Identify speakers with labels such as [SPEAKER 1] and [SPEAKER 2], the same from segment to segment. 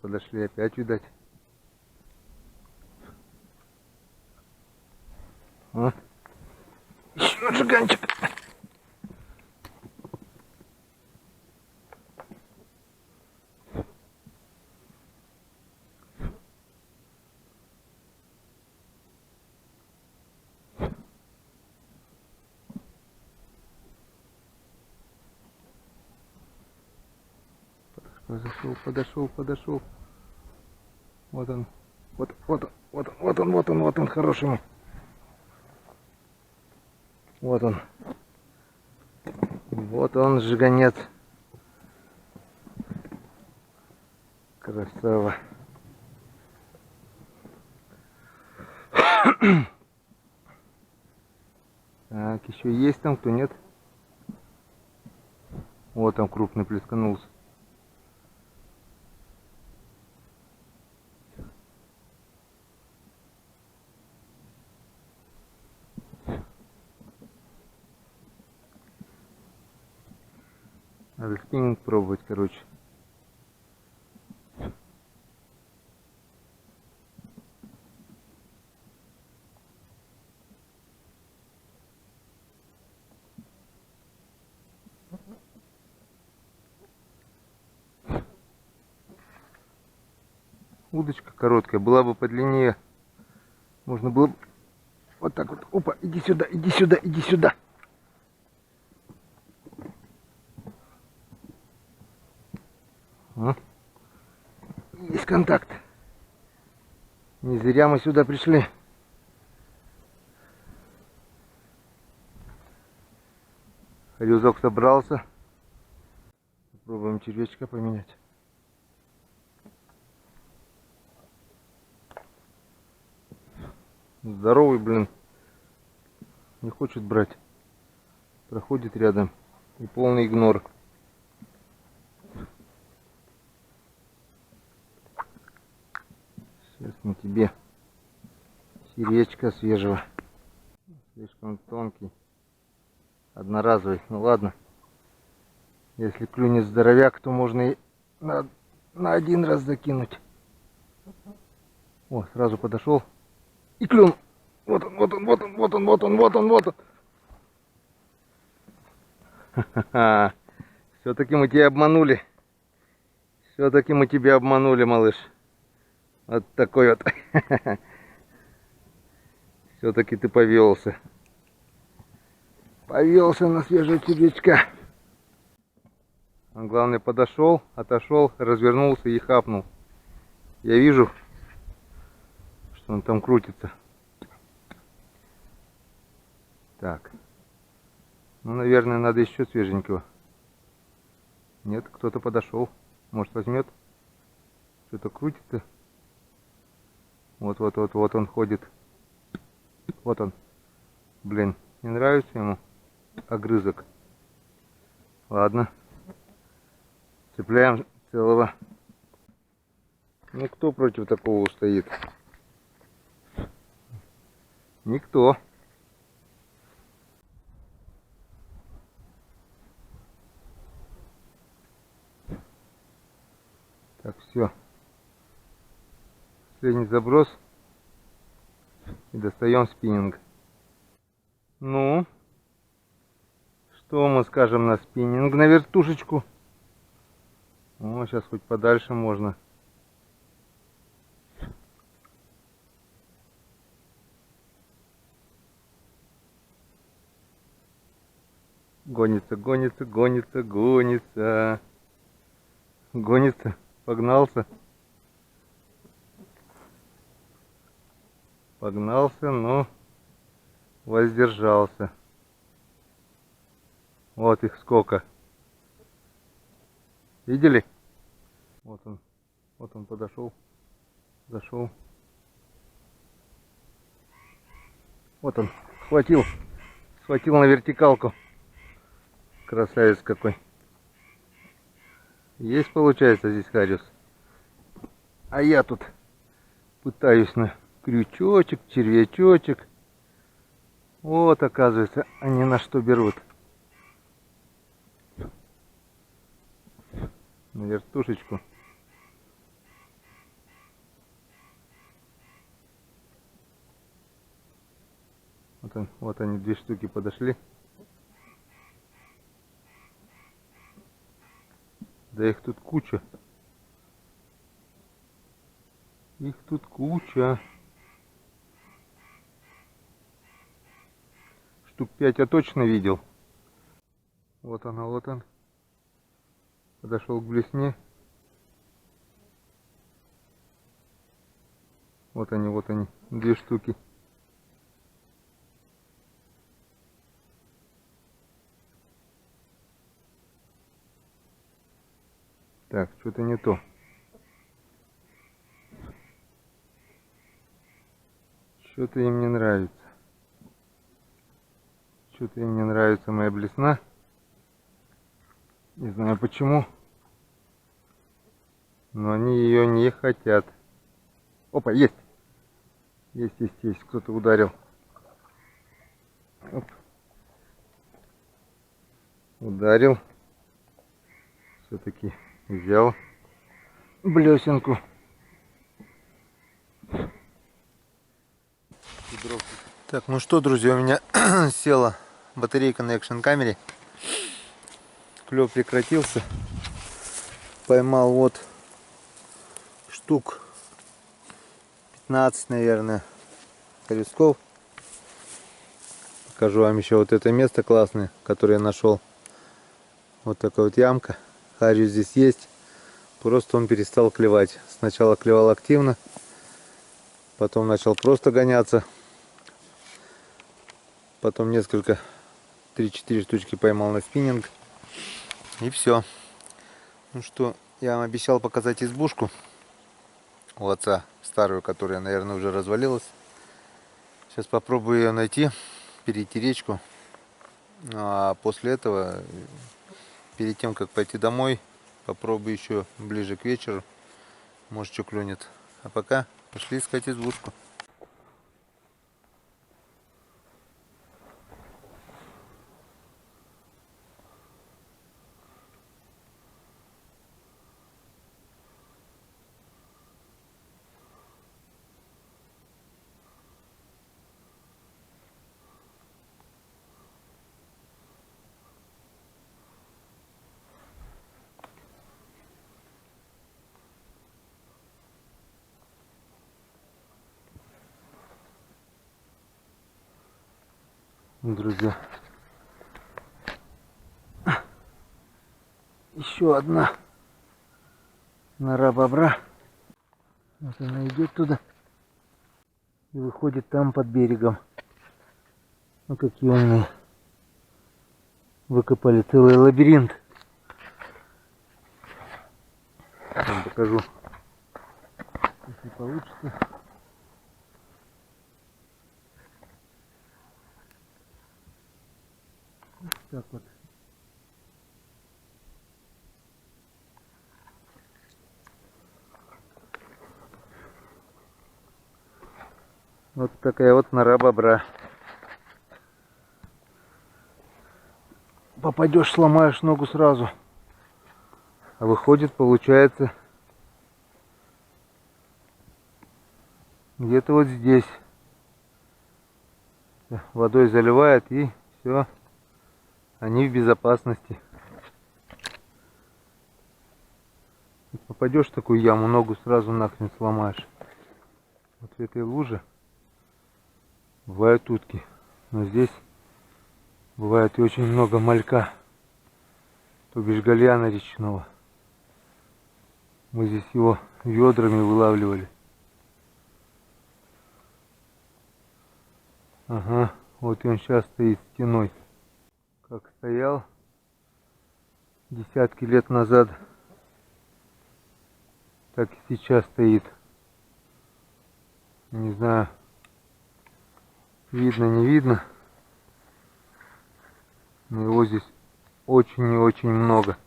[SPEAKER 1] подошли опять, видать. О, еще жиганчик. Подошел. Вот он. Вот он, хороший. Вот он, жиганец. Красава. Так, еще есть там кто, нет? Вот там крупный плесканулся. Надо спиннинг пробовать, короче. Удочка короткая, была бы подлиннее. Можно было бы вот так вот. Опа, иди сюда. О, есть контакт. Не зря мы сюда пришли. Рюкзак собрался. Попробуем червячка поменять. Здоровый, блин. Не хочет брать. Проходит рядом. И полный игнор. Сейчас на тебе червячка свежего. Слишком тонкий. Одноразовый. Ну ладно. Если клюнет здоровяк, то можно и на один раз закинуть. О, сразу подошел. И клюнул. Вот он. Ха-ха-ха. Все-таки мы тебя обманули. Все-таки мы тебя обманули, малыш. Вот такой вот. Все-таки ты повелся. Повелся на свежего червячка. Он, главное, подошел, отошел, развернулся и хапнул. Я вижу, что он там крутится. Так. Ну, наверное, надо еще свеженького. Нет, кто-то подошел. Может, возьмет? Что-то крутится. Вот он ходит. Вот он. Блин, не нравится ему огрызок. Ладно. Цепляем целого. Ну, кто против такого устоит? Никто. Так, все. Последний заброс. И достаем спиннинг. Ну, что мы скажем на спиннинг, на вертушечку? О, сейчас хоть подальше можно. Гонится. Погнался. Но воздержался. Вот их сколько. Видели? Вот он подошел. Зашел. Вот он. Схватил на вертикалку. Красавец какой. Есть, получается, здесь хариус. А я тут пытаюсь на крючочек, червячочек. Вот, оказывается, они на что берут. На вертушечку. Вот они, 2 штуки подошли. Да их тут куча. Их тут куча. Штук 5 я точно видел. Вот она, вот он. Подошел к блесне. Вот они, 2 штуки. Так, что-то не то. Что-то им не нравится. Что-то им не нравится моя блесна. Не знаю почему. Но они ее не хотят. Опа, есть! Есть. Кто-то ударил. Оп. Ударил. Все-таки взял блесенку. Так, ну что, друзья, у меня села батарейка на экшн камере. Клев прекратился. Поймал вот штук 15, наверное, крючков. Покажу вам еще вот это место классное, которое я нашел. Вот такая вот ямка. Хариус здесь есть. Просто он перестал клевать. Сначала клевал активно, потом начал просто гоняться. Потом несколько, 3-4 штучки поймал на спиннинг. И все. Ну что, я вам обещал показать избушку у отца, старую, которая, наверное, уже развалилась. Сейчас попробую ее найти, перейти речку. А после этого, перед тем, как пойти домой, попробую еще ближе к вечеру. Может, что клюнет. А пока пошли искать избушку. Друзья, еще одна нора бобра. Вот она идет туда и выходит там под берегом. Ну какие умные. Выкопали целый лабиринт. Вам покажу, если получится. Так вот. Вот такая вот нора бобра. Попадешь, сломаешь ногу сразу. А выходит, получается, где-то вот здесь. Водой заливает и все. Они в безопасности. Попадешь в такую яму, ногу сразу нахрен сломаешь. Вот в этой луже бывают утки. Но здесь бывает и очень много малька. То бишь гальяна речного. Мы здесь его ведрами вылавливали. Ага, вот и он сейчас стоит стеной. Как стоял десятки лет назад, так и сейчас стоит. Не знаю, видно, не видно, но его здесь очень и очень много.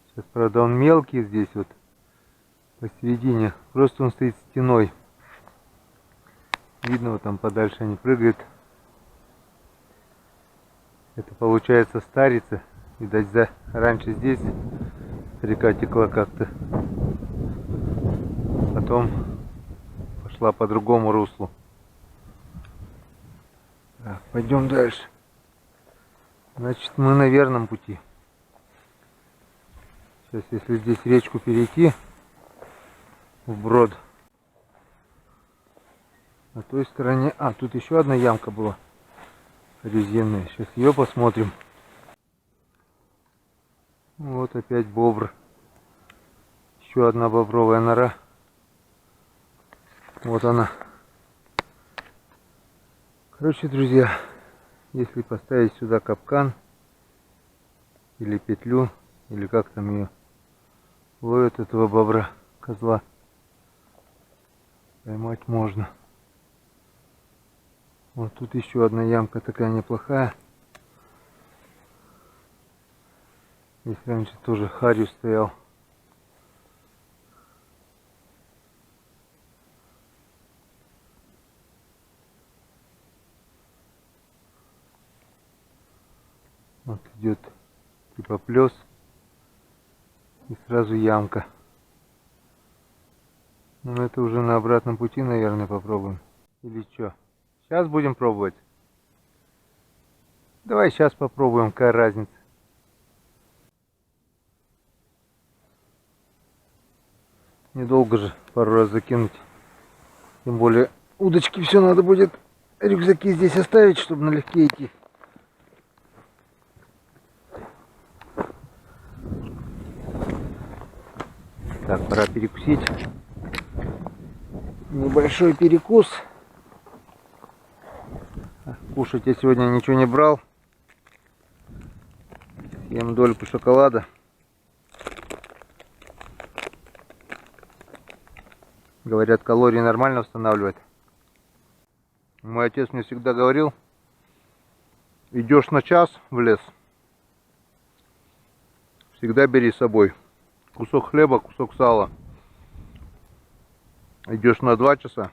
[SPEAKER 1] Сейчас, правда, он мелкий здесь вот посередине, просто он стоит стеной. Видно, вот там подальше они прыгают. Это получается старица. Видать, раньше здесь река текла как-то. Потом пошла по другому руслу. Так, пойдем дальше. Значит, мы на верном пути. Сейчас, если здесь речку перейти вброд, на той стороне... А, тут еще одна ямка была резинная. Сейчас ее посмотрим. Вот опять бобр. Еще одна бобровая нора. Вот она. Короче, друзья, если поставить сюда капкан или петлю, или как там ее ловят, этого бобра, козла, поймать можно. Вот тут еще одна ямка такая неплохая. Здесь раньше тоже харю стоял. Вот идет типа плес и сразу ямка. Ну это уже на обратном пути, наверное, попробуем. Или что? Сейчас будем пробовать. Давай сейчас попробуем, какая разница. Недолго же пару раз закинуть. Тем более удочки все надо будет рюкзаки здесь оставить, чтобы налегке идти. Так, пора перекусить. Небольшой перекус. Кушать я сегодня ничего не брал. Съем дольку шоколада. Говорят, калории нормально восстанавливает. Мой отец мне всегда говорил, идешь на час в лес, всегда бери с собой кусок хлеба, кусок сала. Идешь на 2 часа,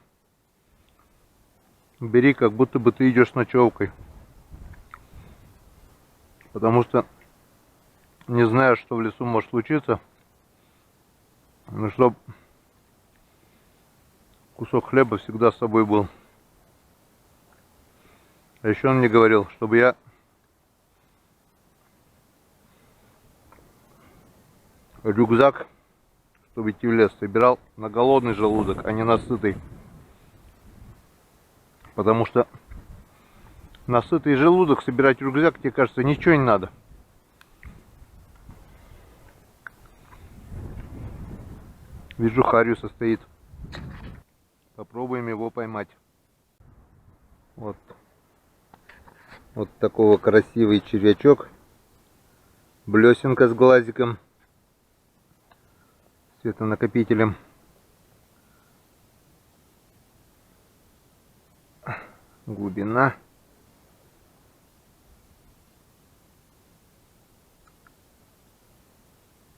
[SPEAKER 1] бери, как будто бы ты идешь ночевкой. Потому что не знаешь, что в лесу может случиться. Но чтоб кусок хлеба всегда с собой был. А еще он мне говорил, чтобы я рюкзак, чтобы идти в лес, собирал на голодный желудок, а не на сытый. Потому что на сытый желудок собирать рюкзак, тебе кажется, ничего не надо. Вижу, харю состоит. Попробуем его поймать. Вот. Вот такого красивый червячок. Блесенка с глазиком. Светонакопителем. Глубина.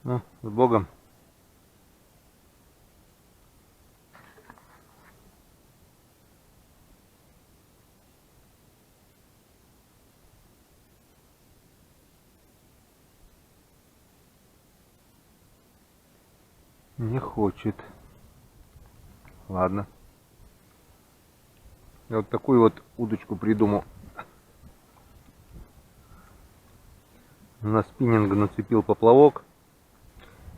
[SPEAKER 1] Ну, с Богом. Не хочет. Ладно. Я вот такую вот удочку придумал. На спиннинг нацепил поплавок.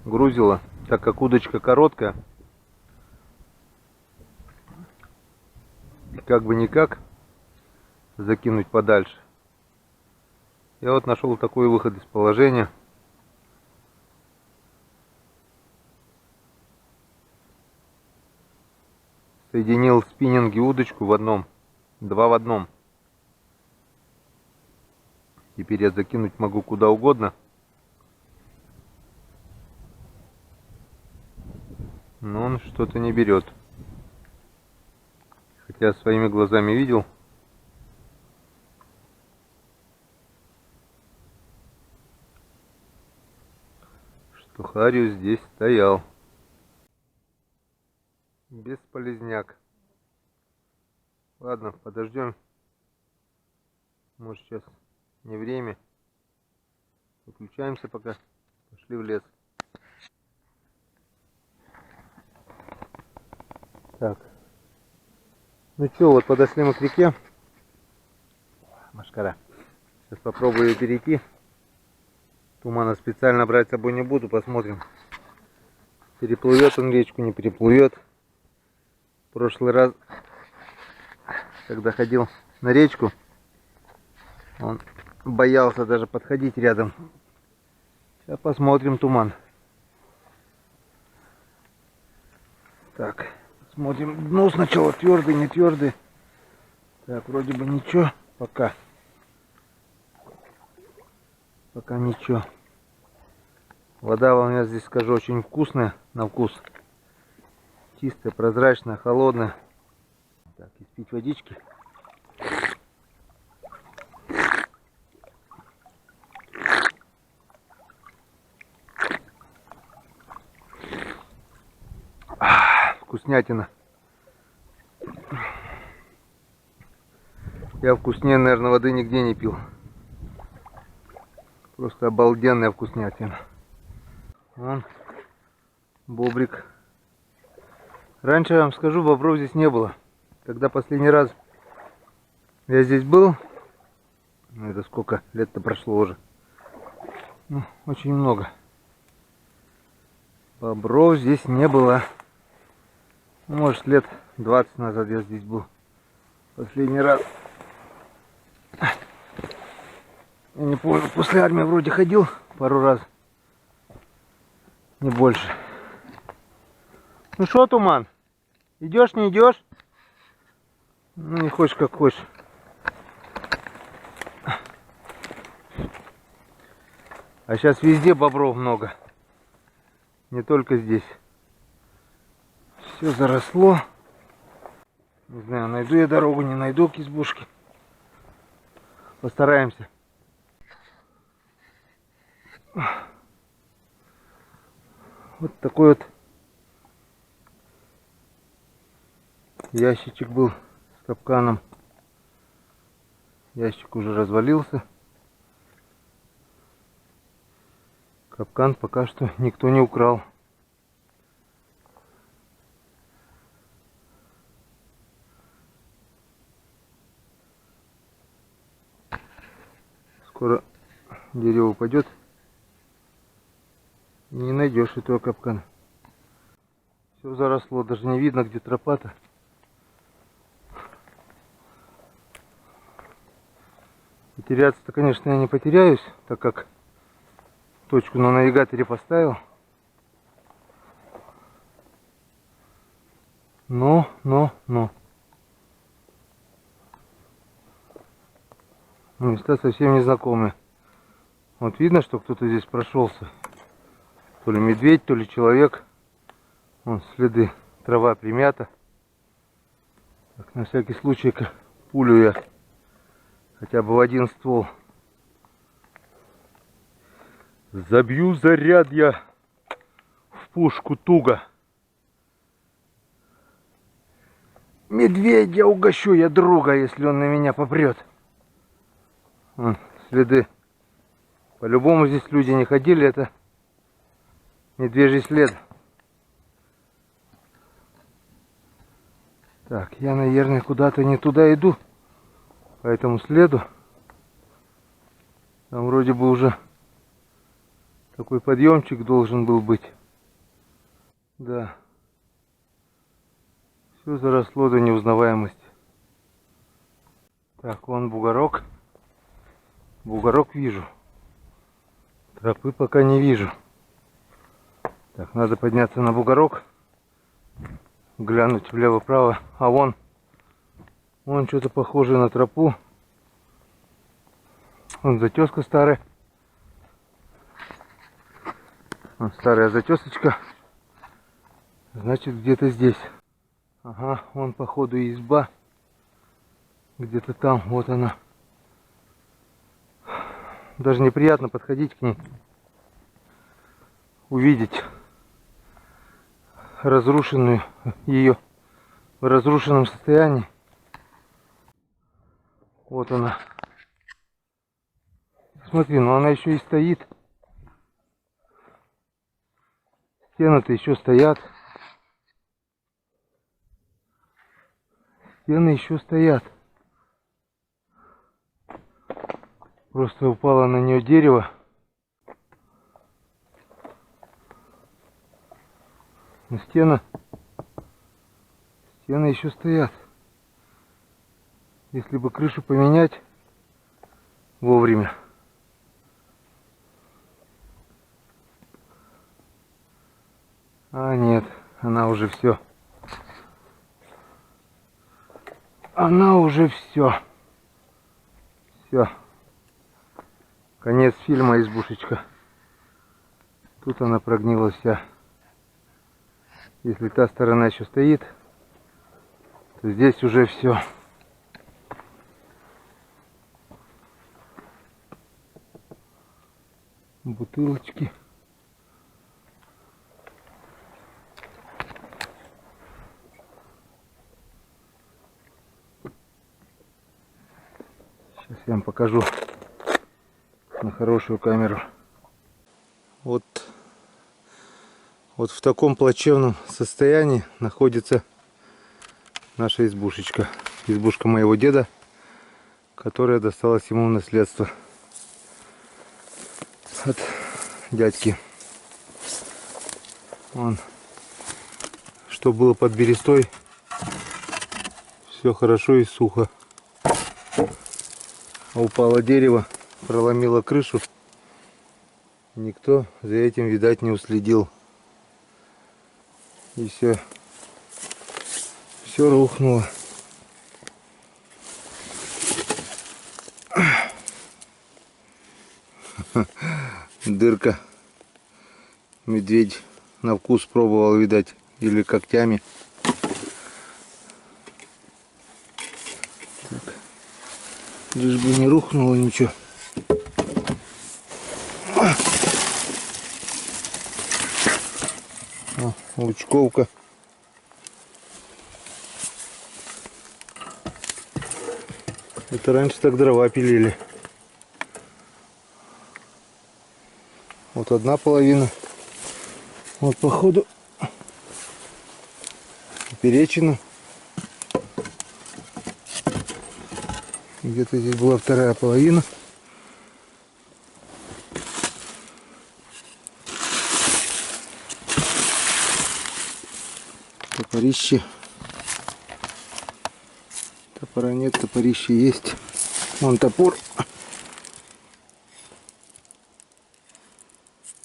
[SPEAKER 1] Грузила. Так как удочка короткая. И как бы никак закинуть подальше. Я вот нашел такой выход из положения. Соединил спиннинг и удочку в одном. 2 в 1. Теперь я закинуть могу куда угодно. Но он что-то не берет. Хотя своими глазами видел. Что харю здесь стоял. Бесполезняк. Ладно, подождем. Может, сейчас не время. Выключаемся пока. Пошли в лес. Так, Ну что, вот подошли мы к реке. Машкара. Сейчас попробую ее перейти. Тумана специально брать с собой не буду, посмотрим. Переплывет он речку, не переплывет. В прошлый раз, когда ходил на речку, он боялся даже подходить рядом. Сейчас посмотрим туман. Так, смотрим дно сначала, твердый, не твердый. Так, вроде бы ничего пока. Пока ничего. Вода у меня здесь, скажу, очень вкусная на вкус. Чистая, прозрачная, холодная. Так, испить водички. Вкуснятина. Я вкуснее, наверное, воды нигде не пил. Просто обалденная вкуснятина. Вон бобрик. Раньше, я вам скажу, бобров здесь не было. Когда последний раз я здесь был, ну, это сколько лет-то прошло уже. Ну, очень много. Бобров здесь не было. Может, лет 20 назад я здесь был. Последний раз. Я не помню, после армии вроде ходил пару раз. Не больше. Ну что, Туман? Идешь, не идешь? Ну, не хочешь, как хочешь. А сейчас везде бобров много. Не только здесь. Все заросло. Не знаю, найду я дорогу, не найду к избушке. Постараемся. Вот такой вот ящичек был с капканом. Ящик уже развалился. Капкан пока что никто не украл. Скоро дерево упадет. И не найдешь этого капкана. Все заросло, даже не видно, где тропа-то. Потеряться-то, конечно, я не потеряюсь, так как точку на навигаторе поставил. Но. Места совсем незнакомые. Вот видно, что кто-то здесь прошелся. То ли медведь, то ли человек. Вон следы, трава примята. Так, на всякий случай пулю я хотя бы в один ствол. Забью заряд я в пушку туго. Медведя угощу я друга, если он на меня попрет. Вон следы. По-любому здесь люди не ходили, это медвежий след. Так, я, наверное, куда-то не туда иду. По этому следу. Там вроде бы уже такой подъемчик должен был быть. Да. Все заросло до неузнаваемости. Так, вон бугорок. Бугорок вижу. Тропы пока не вижу. Так, надо подняться на бугорок. Глянуть влево-право. А вон что-то похожее на тропу. Вон затеска старая. Вон старая затесочка. Значит, где-то здесь. Ага, вон походу изба. Где-то там, вот она. Даже неприятно подходить к ней. Увидеть разрушенную ее в разрушенном состоянии. Вот она. Смотри, ну она еще и стоит. Стены-то еще стоят. Стены еще стоят. Просто упало на нее дерево. Но стены еще стоят. Если бы крышу поменять вовремя. А нет, она уже все. Она уже все. Все. Конец фильма «Избушечка». Тут она прогнила вся. Если та сторона еще стоит, то здесь уже все. Бутылочки. Сейчас я вам покажу на хорошую камеру. Вот в таком плачевном состоянии находится наша избушечка. Избушка моего деда, которая досталась ему в наследство от дядьки. Вон, что было под берестой, все хорошо и сухо. Упало дерево, проломило крышу. Никто за этим, видать, не уследил. И все рухнуло. Дырка. Медведь на вкус пробовал, видать, или когтями. Так. Лишь бы не рухнуло ничего. О, лучковка. Это раньше так дрова пилили. Вот одна половина. Вот походу поперечина. Где-то здесь была вторая половина. Топорище. Топора нет, топорище есть. Вон топор.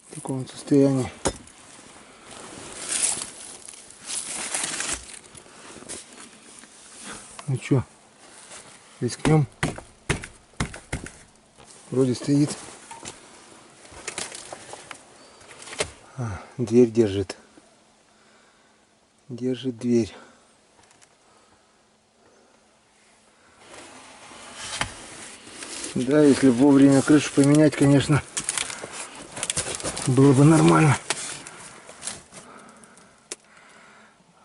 [SPEAKER 1] В таком состоянии. Ну что, рискнем? Вроде стоит. Дверь держит. Держит дверь. Да, если вовремя крышу поменять, конечно, было бы нормально.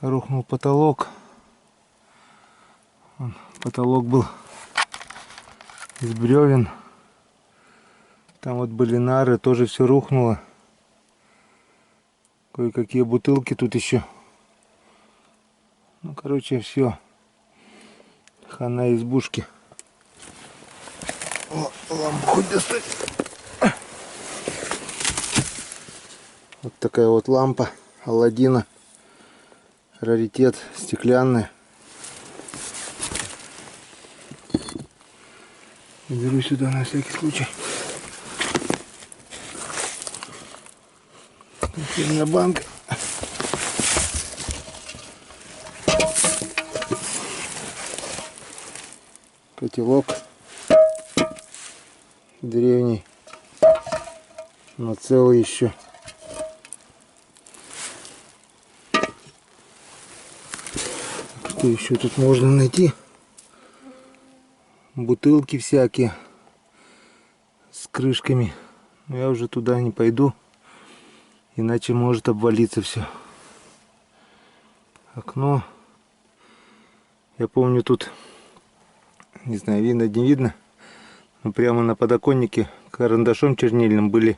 [SPEAKER 1] Рухнул потолок. Потолок был из бревен. Там вот были нары, тоже все рухнуло. Кое-какие бутылки тут еще. Ну, короче, все. Хана избушки. О, лампу хоть достать. Вот такая вот лампа Аладдина. Раритет, стеклянная. Беру сюда на всякий случай. Консервная банка. Котелок древний, но целый еще. Что еще тут можно найти? Бутылки всякие с крышками. Но я уже туда не пойду, иначе может обвалиться все. Окно. Я помню, тут, не знаю, видно, не видно, но прямо на подоконнике карандашом чернильным были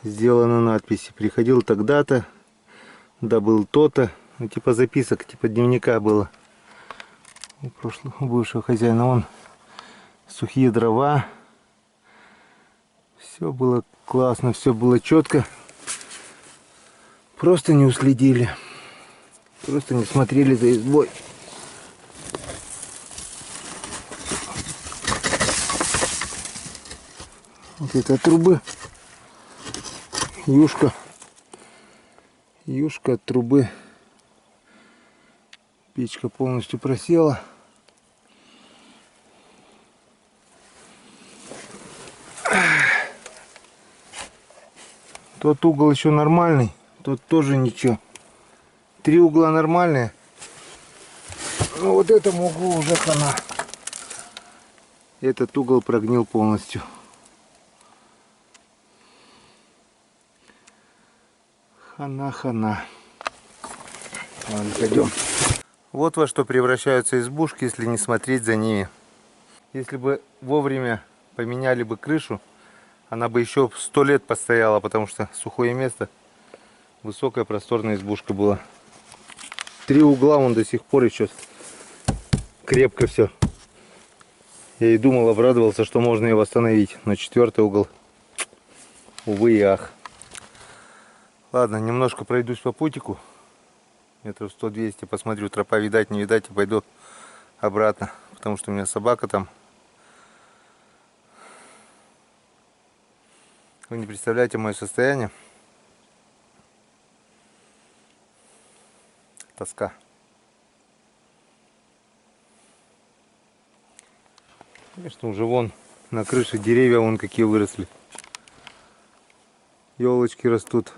[SPEAKER 1] сделаны надписи. Приходил тогда-то, да был то-то. Ну, типа записок, типа дневника было. У бывшего хозяина вон сухие дрова. Все было классно, все было четко. Просто не уследили. Просто не смотрели за избой. Вот это от трубы. Юшка. Юшка от трубы. Печка полностью просела. Тот угол еще нормальный, тот тоже ничего. 3 угла нормальные. Но вот этому углу уже хана. Этот угол прогнил полностью. Хана. Ладно, пойдем. Вот во что превращаются избушки, если не смотреть за ними. Если бы вовремя поменяли бы крышу, она бы еще 100 лет постояла, потому что сухое место. Высокая просторная избушка была. 3 угла он до сих пор еще крепко все. Я и думал, обрадовался, что можно ее восстановить. Но 4-й угол, увы и ах. Ладно, немножко пройдусь по путику. Метров 100-200, посмотрю, тропа видать, не видать, и пойду обратно. Потому что у меня собака там. Вы не представляете мое состояние. Тоска. Конечно, уже вон на крыше деревья вон какие выросли. Елочки растут.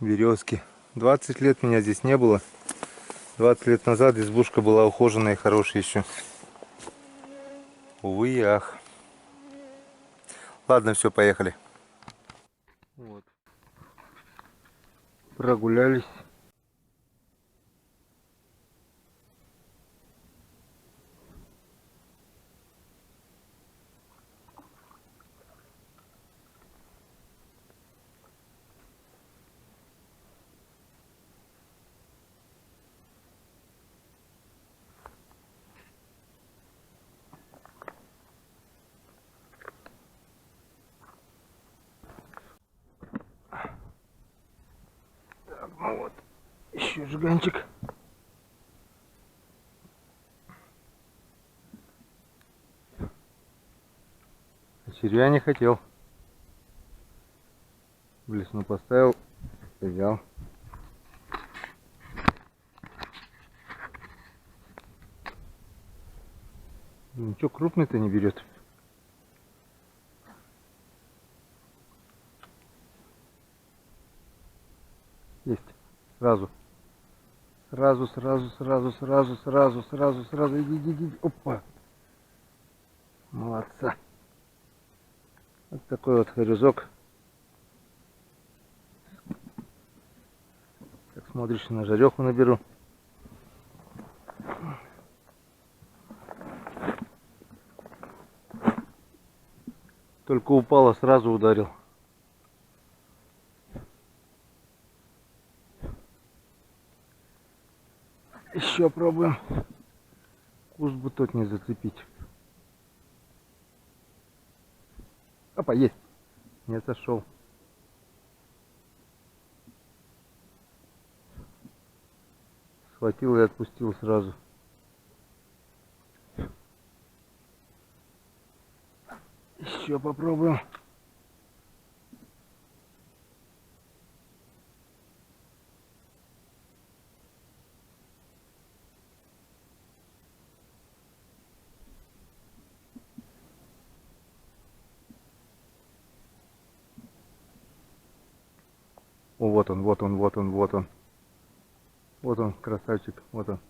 [SPEAKER 1] Березки. 20 лет меня здесь не было. 20 лет назад избушка была ухоженная и хорошая еще. Увы и ах. Ладно, все, поехали. Вот. Прогулялись. Так, ну вот. Еще жиганчик. Червя не хотел. Блесну поставил, взял. Ничего, крупный-то не берет. Есть. Сразу. Сразу. Иди. Опа. Молодца. Вот такой вот хорюзок. Так смотришь, на жареху наберу. Только упала, сразу ударил. Еще пробуем. Куст бы тот не зацепить. Опа, есть. Не сошел. Схватил и отпустил сразу. Еще попробуем. О, вот он. Вот он, красавчик, вот он.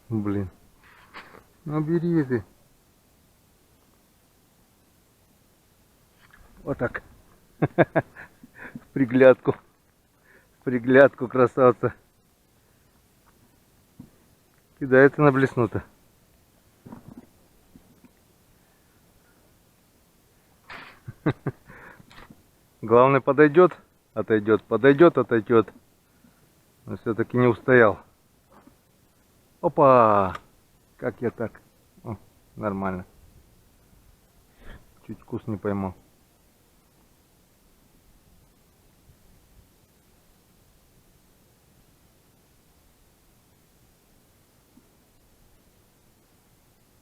[SPEAKER 1] Блин. Ну бери ты. Вот так. В приглядку. В приглядку, красавца. Кидается на блесну-то. Главное, подойдет, отойдет, подойдет, отойдет. Но все-таки не устоял. Опа! Как я так? О, нормально. Чуть вкус не поймал.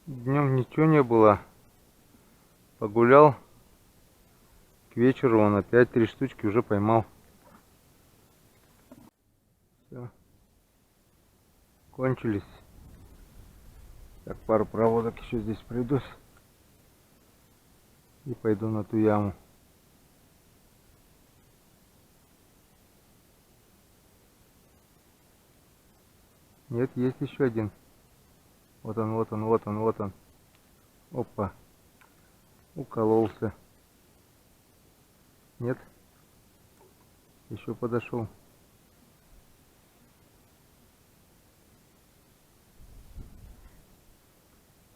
[SPEAKER 1] Днем ничего не было. Погулял. К вечеру он опять 3 штучки уже поймал. Все. Кончились. Так, пару проводок еще здесь пройдусь. И пойду на ту яму. Нет, есть еще один. Вот он, вот он, вот он, вот он. Опа. Укололся. Нет. Еще подошел.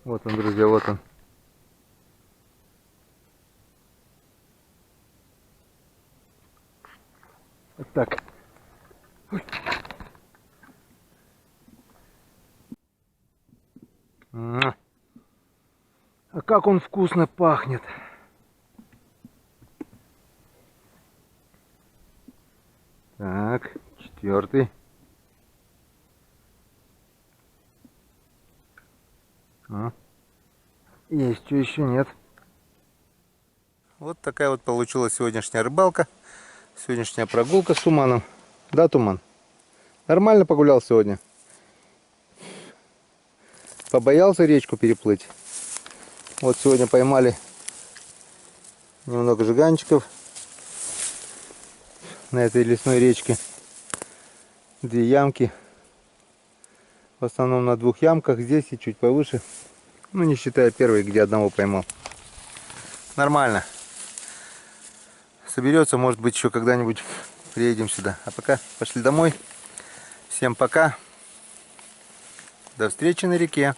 [SPEAKER 1] Вот он, друзья, вот он. Вот так. Ой. А как он вкусно пахнет. Так, 4-й. Есть, что еще нет. Вот такая вот получилась сегодняшняя рыбалка. Сегодняшняя прогулка с Туманом. Да, Туман? Нормально погулял сегодня? Побоялся речку переплыть? Вот сегодня поймали немного жиганчиков на этой лесной речке. 2 ямки. В основном на 2 ямках. Здесь и чуть повыше. Ну, не считая первой, где одного поймал. Нормально. Соберется, может быть, еще когда-нибудь приедем сюда. А пока пошли домой. Всем пока. До встречи на реке.